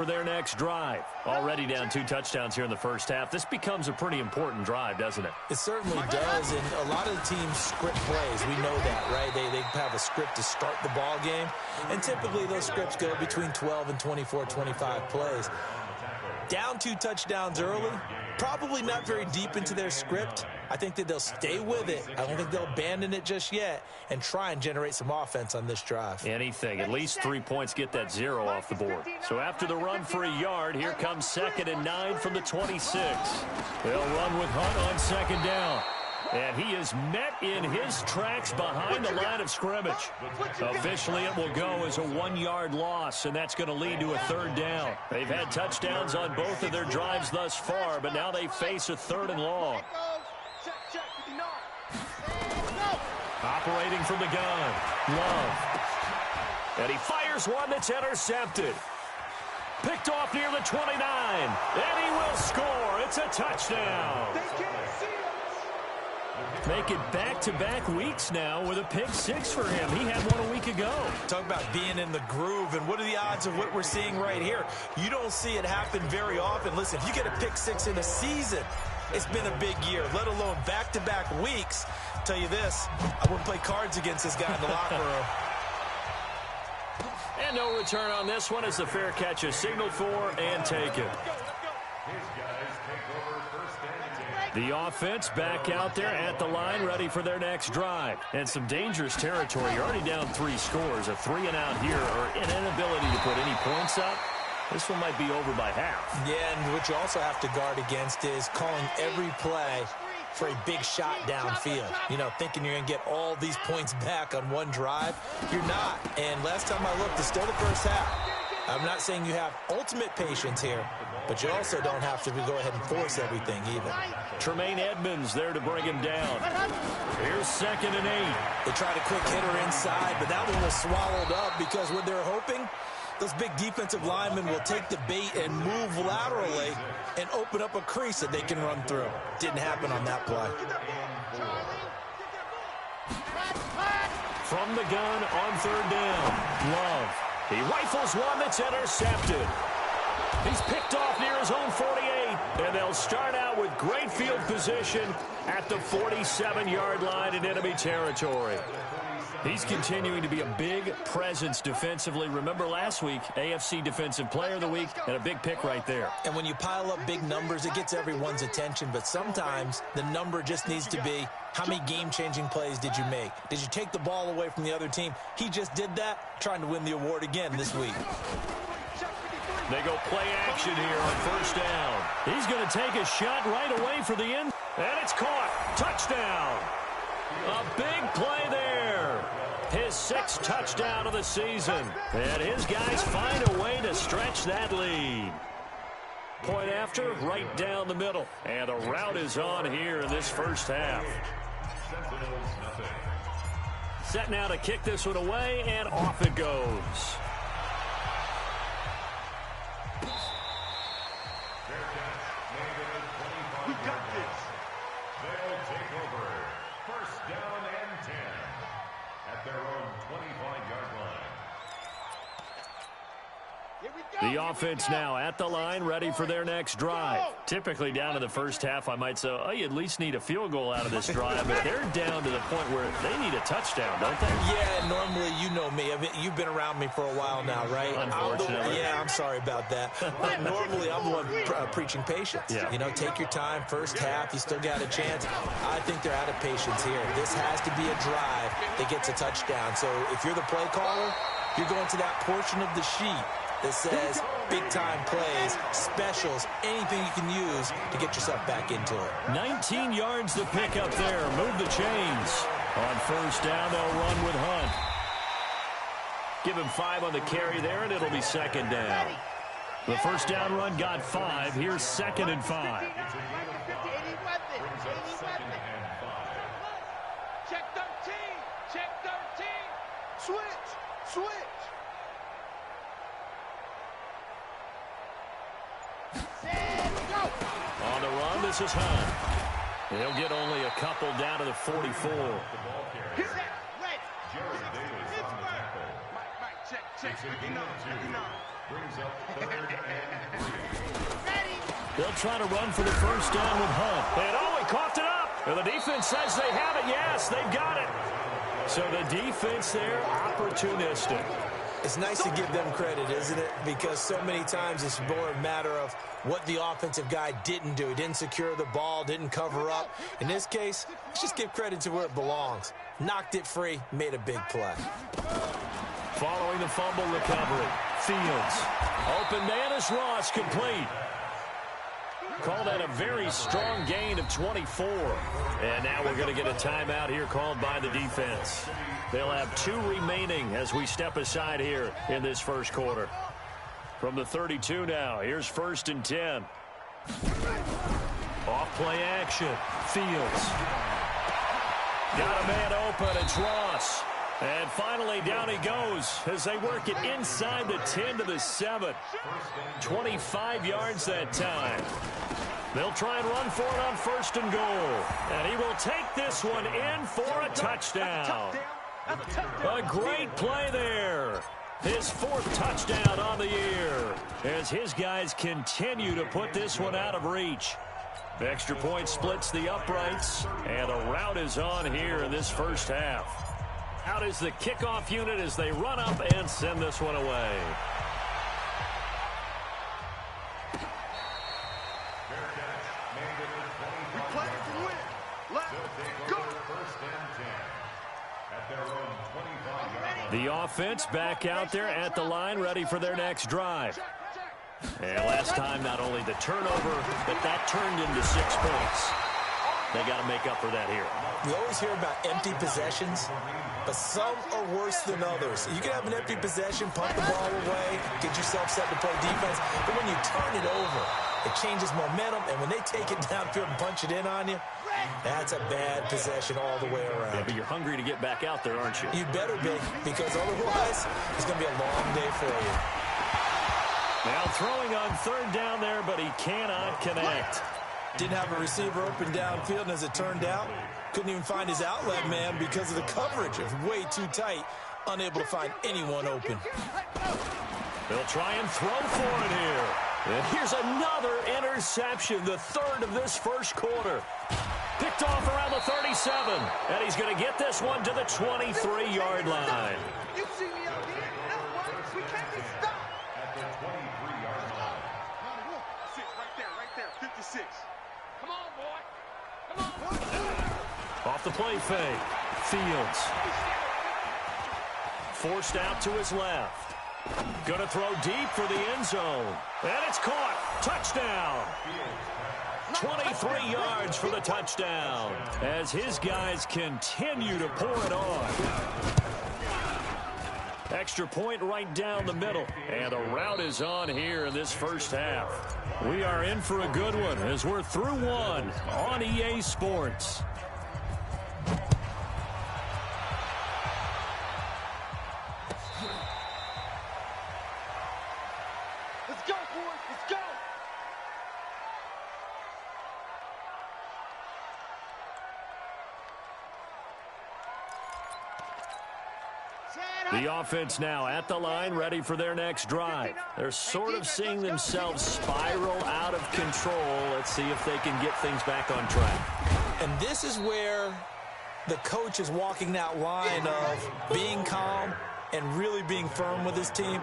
for their next drive. Already down 2 touchdowns here in the first half. This becomes a pretty important drive, doesn't it? It certainly does, and a lot of the teams script plays. We know that, right? They have a script to start the ball game, and typically those scripts go between 12 and 24, 25 plays. Down 2 touchdowns early, probably not very deep into their script. I think that they'll stay with it. I don't think they'll abandon it just yet and try and generate some offense on this drive. Anything. At least 3 points get that 0 off the board. So after the run for a yard, here comes 2nd and 9 from the 26. They'll run with Hunt on 2nd down. And he is met in his tracks behind the line of scrimmage. Officially, it will go as a 1-yard loss, and that's going to lead to a 3rd down. They've had touchdowns on both of their drives thus far, but now they face a 3rd and long. Operating from the gun, Love. And he fires one that's intercepted. Picked off near the 29, and he will score. It's a touchdown. Make it back-to-back weeks now with a pick 6 for him. He had one a week ago. Talk about being in the groove, and what are the odds of what we're seeing right here? You don't see it happen very often. Listen, if you get a pick 6 in a season, it's been a big year, let alone back-to-back weeks. I'll tell you this, I wouldn't play cards against this guy in the locker room. And no return on this one as the fair catch is signaled for and taken. The offense back out there at the line, ready for their next drive. And some dangerous territory. You're already down 3 scores. A 3-and-out here, or an inability to put any points up. This one might be over by half. Yeah, and what you also have to guard against is calling every play for a big shot downfield. You know, thinking you're going to get all these points back on one drive. You're not. And last time I looked, it's still the first half. I'm not saying you have ultimate patience here, but you also don't have to go ahead and force everything either. Tremaine Edmonds there to bring him down. Here's 2nd and 8. They tried a quick hitter inside, but that one was swallowed up because what they're hoping, those big defensive linemen will take the bait and move laterally and open up a crease that they can run through. Didn't happen on that play. From the gun on 3rd down, Love. He rifles one that's intercepted. He's picked off near his own 48, and they'll start out with great field position at the 47-yard line in enemy territory. He's continuing to be a big presence defensively. Remember last week, AFC Defensive Player of the Week, and a big pick right there. And when you pile up big numbers, it gets everyone's attention, but sometimes the number just needs to be, how many game-changing plays did you make? Did you take the ball away from the other team? He just did that, trying to win the award again this week. They go play action here on 1st down. He's going to take a shot right away for the end, and it's caught. Touchdown. A big play there. His 6th touchdown of the season. And his guys find a way to stretch that lead. Point after, right down the middle. And the route is on here in this first half. Set now to kick this one away, and off it goes. We got this. They'll take over. 1st down and 10 at their own 25-yard line. The offense now at the line, ready for their next drive. Typically down in the first half, I might say, oh, you at least need a field goal out of this drive, but they're down to the point where they need a touchdown, don't they? Yeah, normally, you know me. You've been around me for a while now, right? Unfortunately. I'm sorry about that. But normally, I'm the one preaching patience. Yeah. You know, take your time. First half, you still got a chance. I think they're out of patience here. This has to be a drive that gets a touchdown. So if you're the play caller, you're going to that portion of the sheet that says big-time plays, specials, anything you can use to get yourself back into it. 19 yards to pick up there. Move the chains. On 1st down, they'll run with Hunt. Give him 5 on the carry there, and it'll be 2nd down. The 1st down run got 5. Here's 2nd and 5. Check 13. Check 13. Switch. On the run, this is Hunt. He'll get only a couple down to the 44. Check. Check. Brings up third and 3. They'll try to run for the first down with Hunt. And oh, he coughed it up. And the defense says they have it. Yes, they've got it. So the defense there, opportunistic. It's nice to give them credit, isn't it? Because so many times it's more a matter of what the offensive guy didn't do. He didn't secure the ball, didn't cover up. In this case, let's just give credit to where it belongs. Knocked it free, made a big play. Following the fumble recovery, Fields. Open man is Ross, complete. Call that a very strong gain of 24. And now we're going to get a timeout here called by the defense. They'll have 2 remaining as we step aside here in this first quarter. From the 32 now, here's 1st and 10. Off play action, Fields. Got a man open, it's Ross. And finally, down he goes as they work it inside the 10 to the 7. 25 yards that time. They'll try and run for it on 1st and goal. And he will take this one in for a touchdown. A great play there. His 4th touchdown on the year as his guys continue to put this one out of reach. The extra point splits the uprights, and a rout is on here in this first half. Out is the kickoff unit as they run up and send this one away. We play it to win. Let's go. The offense back out there at the line, ready for their next drive. And last time, not only the turnover, but that turned into 6 points. They got to make up for that here. We always hear about empty possessions, but some are worse than others. You can have an empty possession, pump the ball away, get yourself set to play defense, but when you turn it over, it changes momentum, and when they take it downfield and punch it in on you, that's a bad possession all the way around. Yeah, but you're hungry to get back out there, aren't you? You better be, because otherwise, it's going to be a long day for you. Now throwing on 3rd down there, but he cannot connect. Didn't have a receiver open downfield, and as it turned out, couldn't even find his outlet man because of the coverage. It was way too tight, unable to find anyone open. They'll try and throw for it here. And here's another interception, the 3rd of this first quarter. Picked off around the 37, and he's going to get this one to the 23-yard line. You see me out here? That's why we can't be stopped. At the 23-yard line. Right there, 56. Come on, boy. Come on. Off the play fake, Fields. Forced out to his left. Going to throw deep for the end zone. And it's caught. Touchdown. 23 yards for the touchdown as his guys continue to pour it on. Extra point right down the middle. And the rout is on here in this first half. We are in for a good one as we're through one on EA Sports. Let's go, boys. Let's go. The offense now at the line, ready for their next drive. They're sort of seeing themselves spiral out of control. Let's see if they can get things back on track. And this is where the coach is walking that line of being calm and really being firm with his team.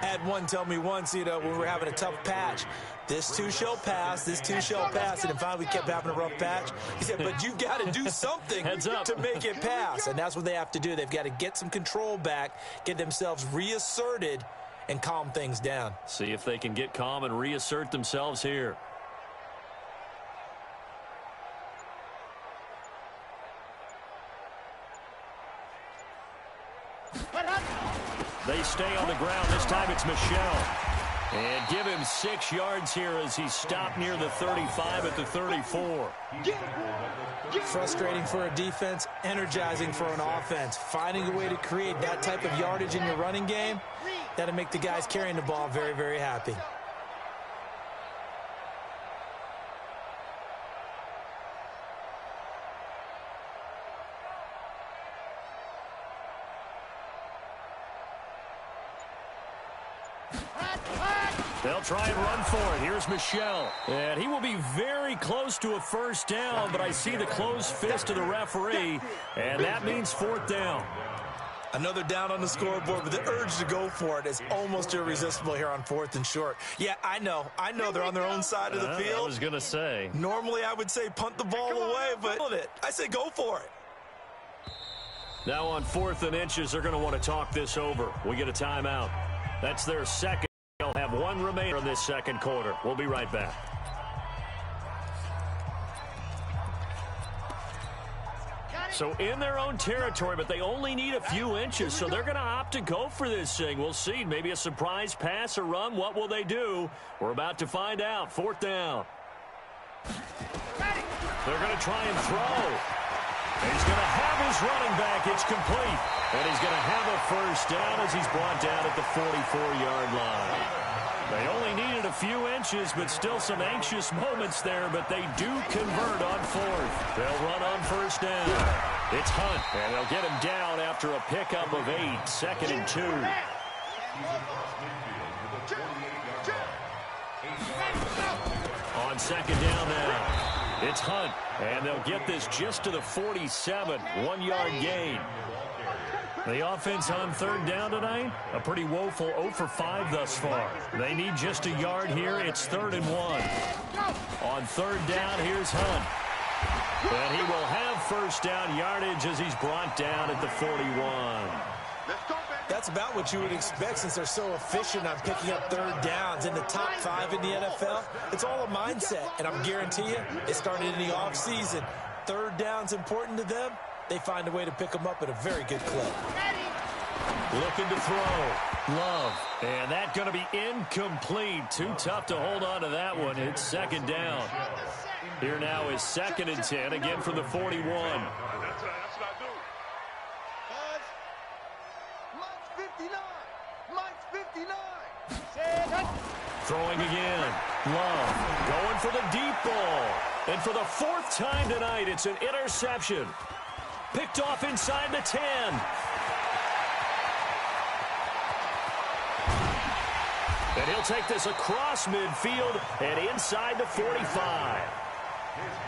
I had one tell me once, when we were having a tough patch, this too shall pass, this too shall pass, and finally we kept having a rough patch. He said, but you've got to do something to make it pass, and that's what they have to do. They've got to get some control back, get themselves reasserted, and calm things down. See if they can get calm and reassert themselves here. They stay on the ground. This time it's Michelle. And give him 6 yards here as he's stopped near the 35 at the 34. Frustrating for a defense, energizing for an offense. Finding a way to create that type of yardage in your running game, that'll make the guys carrying the ball very, very happy. They'll try and run for it. Here's Michelle. And he will be very close to a first down, but I see the closed fist of the referee, and that means fourth down. Another down on the scoreboard, but the urge to go for it is almost irresistible here on 4th and short. Yeah, I know they're on their own side of the field. I was going to say. Normally, I would say punt the ball away, but I say go for it. Now on 4th and inches, they're going to want to talk this over. We get a timeout. That's their second. They'll have one remainder in this second quarter. We'll be right back. So in their own territory, but they only need a few inches, so they're going to opt to go for this thing. We'll see. Maybe a surprise pass or run. What will they do? We're about to find out. Fourth down. They're going to try and throw. He's going to have his running back. It's complete. And he's going to have a first down as he's brought down at the 44-yard line. They only needed a few inches, but still some anxious moments there, but they do convert on fourth. They'll run on first down. It's Hunt, and they'll get him down after a pickup of 8, 2nd and 2. On second down now, it's Hunt, and they'll get this just to the 47, 1-yard gain. The offense on third down tonight, a pretty woeful 0 for 5 thus far. They need just a yard here. It's 3rd and 1. On third down, here's Hunt. And he will have first down yardage as he's brought down at the 41. That's about what you would expect since they're so efficient on picking up third downs. In the top 5 in the NFL, it's all a mindset. And I'm guarantee you, it started in the offseason. Third down's important to them. They find a way to pick them up at a very good clip. Looking to throw. Love. And that's going to be incomplete. Too tough to hold on to that one. It's second down. Here now is 2nd and 10, again from the 41. That's what I do. Mine's 59. Mine's 59. Throwing again. Love. Going for the deep ball. And for the 4th time tonight, it's an interception. Picked off inside the 10. And he'll take this across midfield and inside the 45.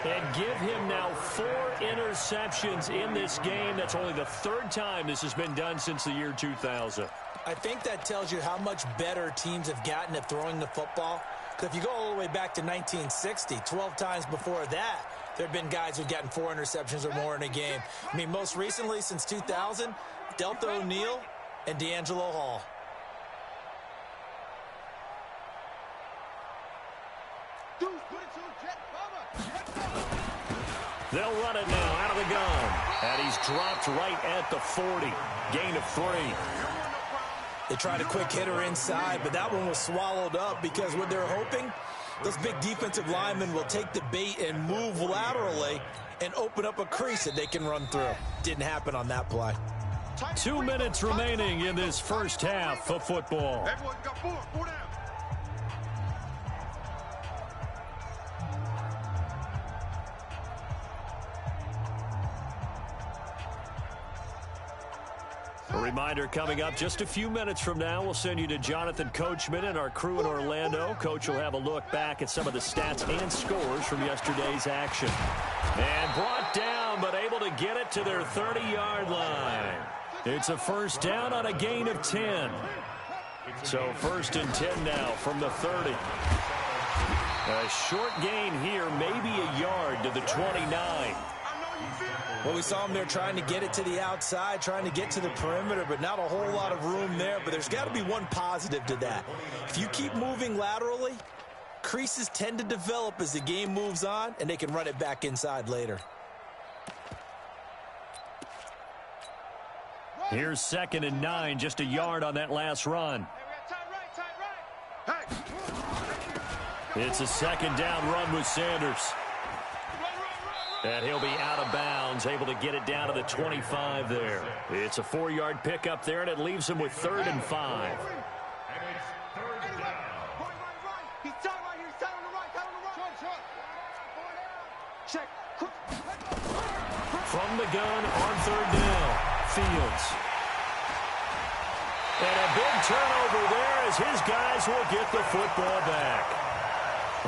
And give him now 4 interceptions in this game. That's only the 3rd time this has been done since the year 2000. I think that tells you how much better teams have gotten at throwing the football. Because if you go all the way back to 1960, 12 times before that, there have been guys who've gotten 4 interceptions or more in a game. I mean, most recently, since 2000, Delta O'Neal and D'Angelo Hall. They'll run it now out of the gun. And he's dropped right at the 40. Gain of 3. They tried a quick hitter inside, but that one was swallowed up because what they're hoping, those big defensive linemen will take the bait and move laterally and open up a crease that they can run through. Didn't happen on that play. 2 minutes remaining in this first half of football. Everyone got 4 down. A reminder coming up just a few minutes from now, we'll send you to Jonathan Coachman and our crew in Orlando. Coach will have a look back at some of the stats and scores from yesterday's action. And brought down, but able to get it to their 30-yard line. It's a first down on a gain of 10. So 1st and 10 now from the 30. A short gain here, maybe a yard to the 29. Well, we saw them there trying to get it to the outside, trying to get to the perimeter, but not a whole lot of room there. But there's got to be one positive to that. If you keep moving laterally, creases tend to develop as the game moves on, and they can run it back inside later. Here's 2nd and 9, just a yard on that last run. It's a second down run with Sanders. And he'll be out of bounds, able to get it down to the 25 there. It's a 4-yard pickup there, and it leaves him with 3rd and 5. And it's 3rd down. He's down right here. He's down on the right. Down on the right. Check. From the gun on 3rd down, Fields. And a big turnover there as his guys will get the football back.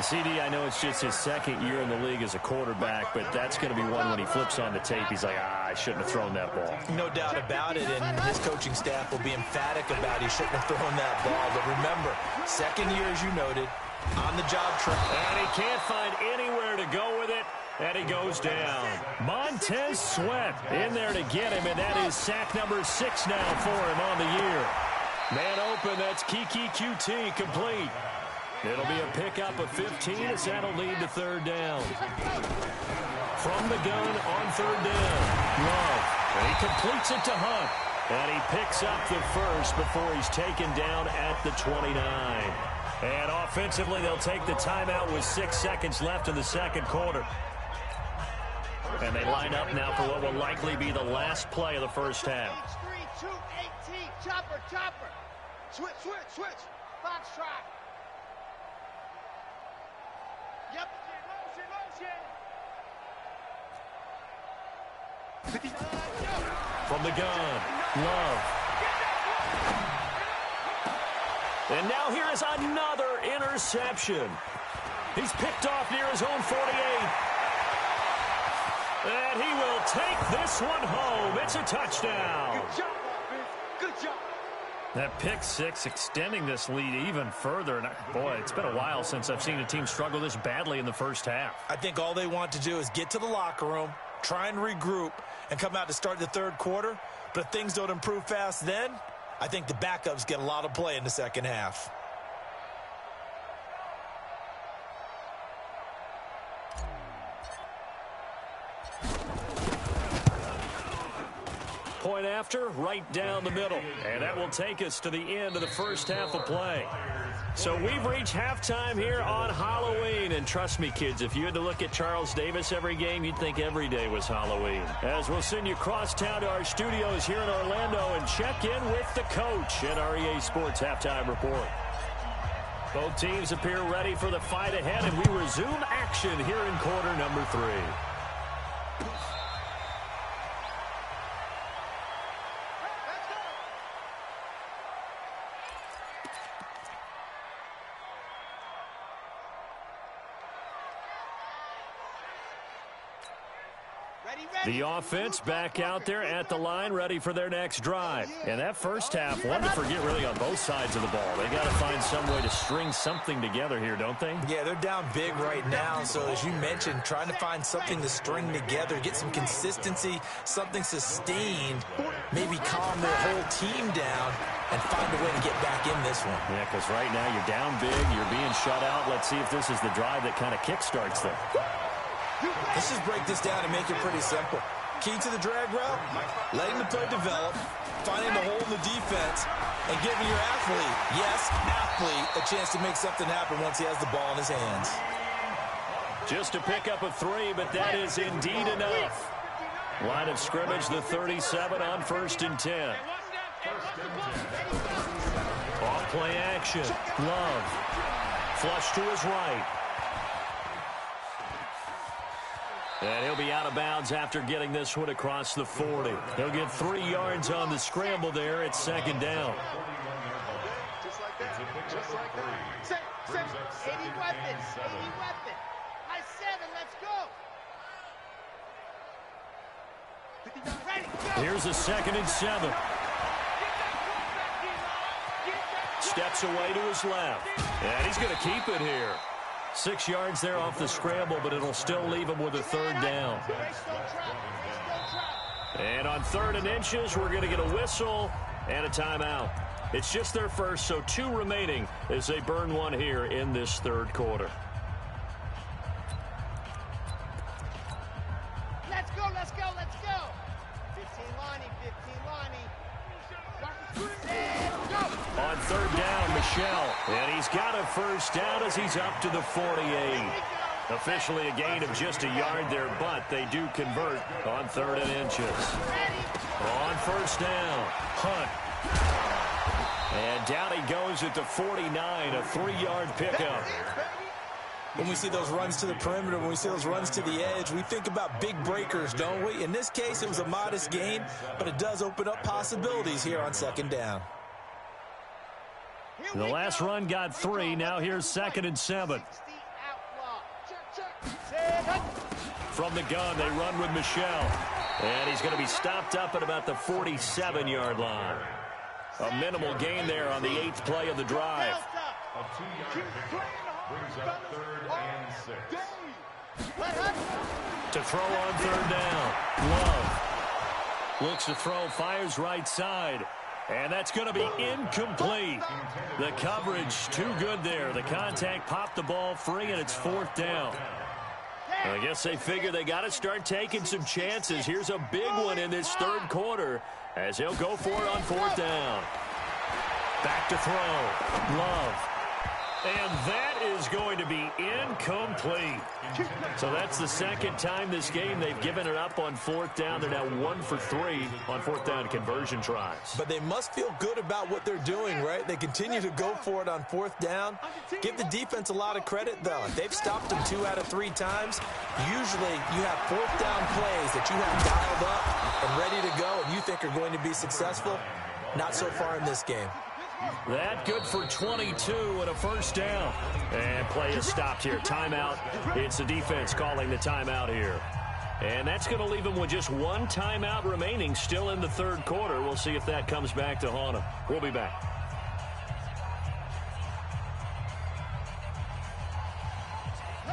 CD, I know it's just his second year in the league as a quarterback, but that's going to be one when he flips on the tape. He's like, I shouldn't have thrown that ball. No doubt about it, and his coaching staff will be emphatic about he shouldn't have thrown that ball. But remember, second year, as you noted, on-the-job training. And he can't find anywhere to go with it, and he goes down. Montez Sweat in there to get him, and that is sack number 6 now for him on the year. Man open, that's Kiki QT complete. It'll be a pickup of 15 as that'll lead to third down. From the gun on third down, Love. And he completes it to Hunt. And he picks up the first before he's taken down at the 29. And offensively, they'll take the timeout with 6 seconds left in the second quarter. And they line up now for what will likely be the last play of the first half. H3, 2, 18, chopper, chopper. Switch, switch, switch. Fox trot. Yep. Motion, motion. From the gun, Love. And now here is another interception. He's picked off near his own 48. And he will take this one home. It's a touchdown. Good job, offense. Good job. That pick six extending this lead even further. And boy, it's been a while since I've seen a team struggle this badly in the first half. I think all they want to do is get to the locker room, try and regroup, and come out to start the third quarter. But if things don't improve fast then, I think the backups get a lot of play in the second half. Point after, right down the middle. And that will take us to the end of the first half of play. So we've reached halftime here on Halloween. And trust me, kids, if you had to look at Charles Davis every game, you'd think every day was Halloween. As we'll send you across town to our studios here in Orlando and check in with the coach in our EA Sports Halftime Report. Both teams appear ready for the fight ahead, and we resume action here in quarter number 3. The offense back out there at the line, ready for their next drive. And that first half, one to forget really on both sides of the ball. They got to find some way to string something together here, don't they? Yeah, they're down big right now. So as you mentioned, trying to find something to string together, get some consistency, something sustained, maybe calm their whole team down and find a way to get back in this one. Yeah, because right now you're down big, you're being shut out. Let's see if this is the drive that kind of kickstarts them. Let's just break this down and make it pretty simple. Key to the drag route, letting the play develop, finding the hole in the defense, and giving your athlete, yes, athlete, a chance to make something happen once he has the ball in his hands. Just a pickup of 3, but that is indeed enough. Line of scrimmage, the 37 on 1st and 10. Off play action. Love. Flush to his right. And he'll be out of bounds after getting this one across the 40. He'll get 3 yards on the scramble there at second down. Just like that. Just like that. Set. 80 weapons. 80 weapons. High 7. Let's go. Ready. Go. Here's a 2nd and 7. Steps away to his left. And he's going to keep it here. 6 yards there off the scramble, but it'll still leave him with a 3rd down. And on 3rd and inches, we're going to get a whistle and a timeout. It's just their first, so 2 remaining as they burn one here in this 3rd quarter. Let's go, let's go, let's go. 15 Lonnie, 15 Lonnie. Go. On 3rd down, Michelle. And he's got a 1st down as he's up to the 48. Officially a gain of just a yard there, but they do convert on 3rd and inches. On 1st down, Hunt. And down he goes at the 49, a 3-yard pickup. When we see those runs to the perimeter, when we see those runs to the edge, we think about big breakers, don't we? In this case, it was a modest gain, but it does open up possibilities here on 2nd down. Here The last run got 3. Now here's 2nd and 7. From the gun, they run with Michelle. And he's going to be stopped up at about the 47-yard line. A minimal gain there on the 8th play of the drive. A 2-yard pickup brings up 3rd and 6. To throw on 3rd down. Love looks to throw, fires right side. And that's going to be incomplete. The coverage too good there. The contact popped the ball free, and it's 4th down. I guess they figure they got to start taking some chances. Here's a big one in this 3rd quarter as he'll go for it on 4th down. Back to throw. Love. And that is going to be incomplete. So that's the 2nd time this game they've given it up on 4th down. They're now 1 for 3 on 4th down conversion tries. But they must feel good about what they're doing, right? They continue to go for it on 4th down. Give the defense a lot of credit, though. If they've stopped them 2 out of 3 times, usually you have 4th down plays that you have dialed up and ready to go and you think are going to be successful. Not so far in this game. That good for 22 and a 1st down. And play is stopped here. Timeout. It's the defense calling the timeout here. And that's going to leave them with just 1 timeout remaining still in the 3rd quarter. We'll see if that comes back to haunt them. We'll be back.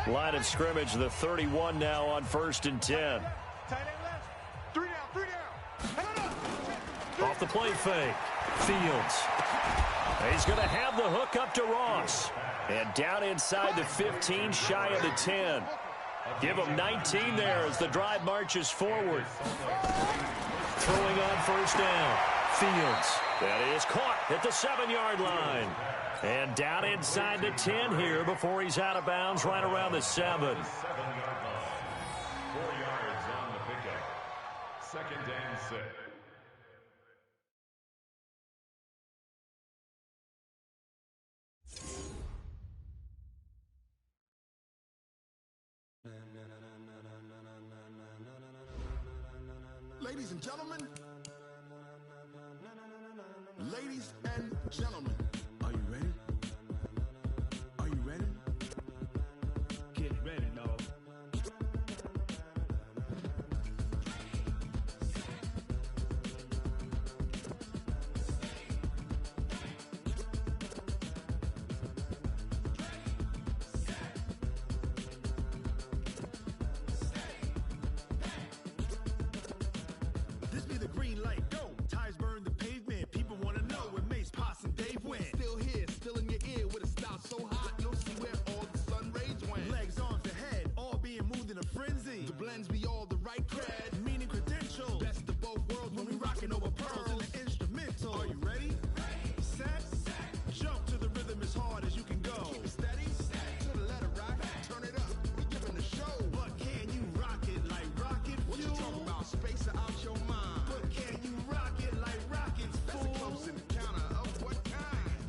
Line of scrimmage, the 31 now on 1st and 10. Off the play fake. Fields. He's going to have the hook up to Ross. And down inside the 15, shy of the 10. Give him 19 there as the drive marches forward. Throwing on 1st down. Fields. That is caught at the 7-yard line. And down inside the 10 here before he's out of bounds right around the 7. 7-yard line. 4 yards on the pickup. 2nd and 6. Ladies and gentlemen, ladies and gentlemen, are you ready? Are you ready? Get ready, dog. This be the green light, go. Tires burn the pavement. People want to know where Mace, Potts, and Dave went. Still here, still in your ear with a style so hot, you'll see where all the sun rays went. Legs, arms, the head, all being moved in a frenzy. The blends be all the right cred, meaning credentials. Best of both worlds when we rockin' over pearls and the instrumental. Are you ready? Set. Jump to the rhythm as hard as you can go. Keep it steady, to the letter rock. Turn it up, we giving the show. But can you rock it like rocket fuel? What you talking about? Space out your mind. But can you rock it like rockets, fool? That's a close encounter of what kind?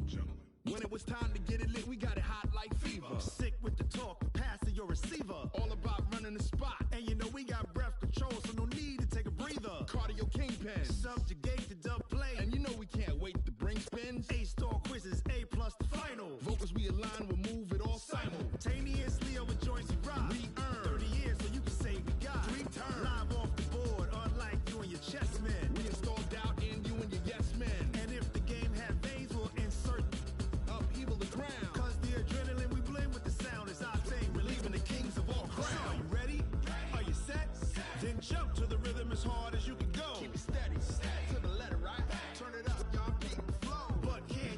Gentlemen. When it was time to get it lit, we got it hot like fever. Sick with the talk, pass to your receiver. All about running the spot. And you know we got breath control, so no need to take a breather. Cardio kingpin, subjugate the dub play. And you know we can't wait to bring spins. A-star quizzes, A+ the final. Vocals we align, we'll move it all simultaneously over joints we rock. We earn 30 years, so you can say we got 3 turns. Live off the board, unlike you and your chess men. We install doubt in you and your yes men. And if the game had veins, we'll insert upheaval the crown. Cause the adrenaline we blend with the sound is our thing, relieving the kings of all crowns. So are you ready? Are you set? Then jump to the rhythm as hard as you can go. Keep it steady, to the letter right. Turn it up, y'all beat the flow. But can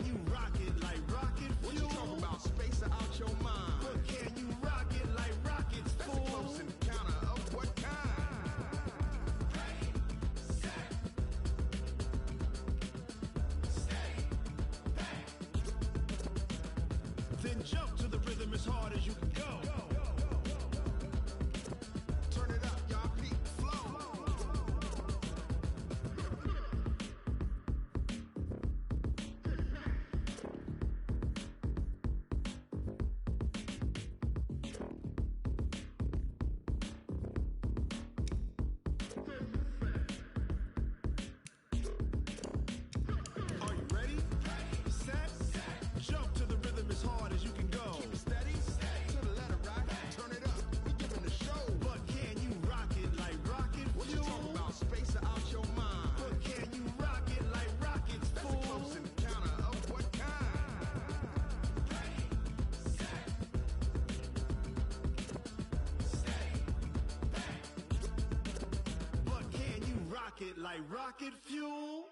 rocket like rocket fuel.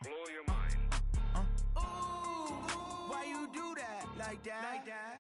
Blow your mind. Ooh, why you do that like that?